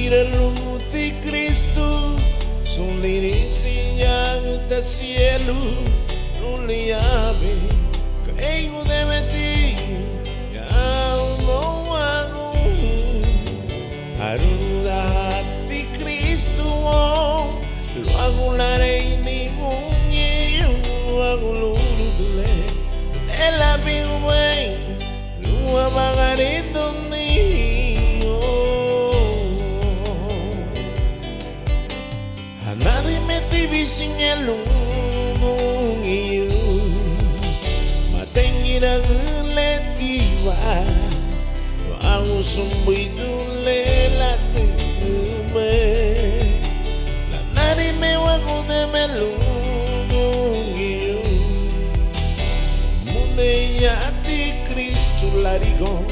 luz de Cristo, son liricinha do cielo, no liabe, creio de ti, ya não hago, aruda de Cristo, lo hago la reina mungu, lo hago lulule, ela vive, lo apagaré Nadie me tivi sin el lungu Matengira letiva Lo hago zumbido le la teme La nadie me hago de melungu Munde ya ti Cristo la digo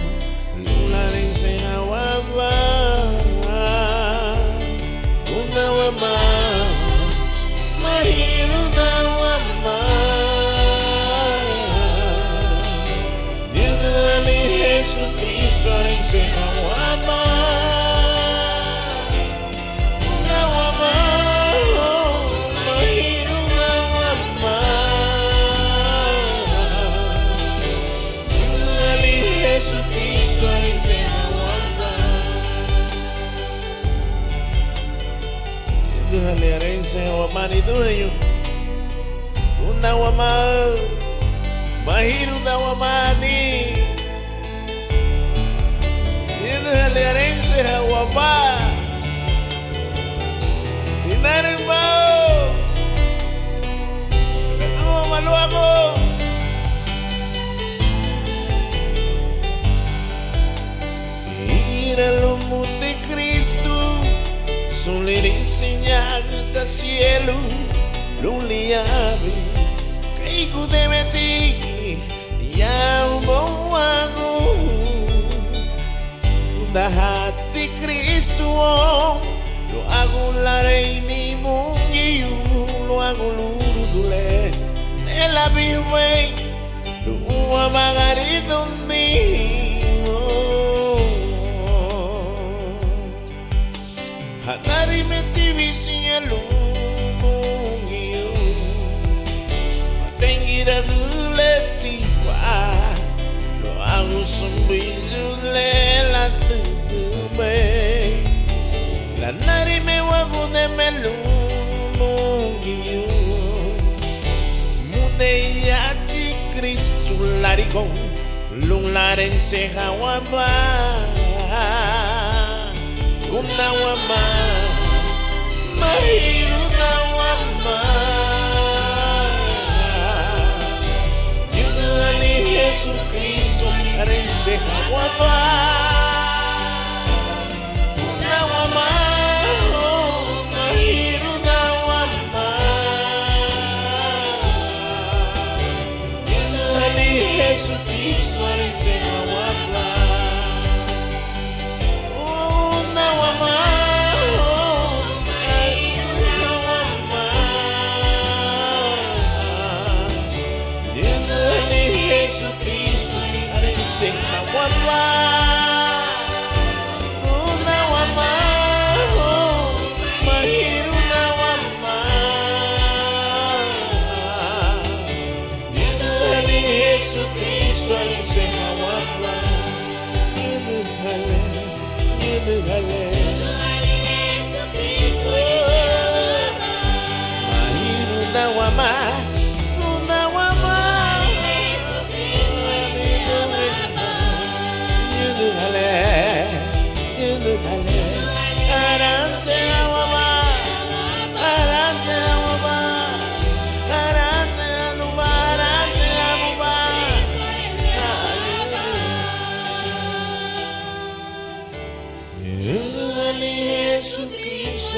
Lula rense awaba Una wama Mahiru da wama Yudali Jesus Cristo rense awaba Una wama Mahiru da wama Yudali Jesus Cristo rense Dale arense wa mani dueño Una wama Mahiru da wamani Dale arense wa ma Inarimao Katuwa maluago Ira lo mute Cristo Son liricinha do cielo, luliabe, caigo de ti, ya um bom água, da de Cristo, lo hago la reina mungu, lo hago lurudule, ela vive, lo apagaré dormir. Nadie me tivi sin el lungu Matengira letiva Lo hago zumbido le la tume La nadie me hago de melungu Munde ya ti Cristo larigo Lungaren se hawama Una wama Mahiru na wama Yudali Jesus Cristo Rense wama Una wama Mahiru na wama Yudali Jesus Cristo Rense wama Jesus Cristo, arense wama, una wama, mahiru na wama, yudali Jesus Cristo, arense wama, yudale, mahiru na wama, una wama. Jesus Cristo,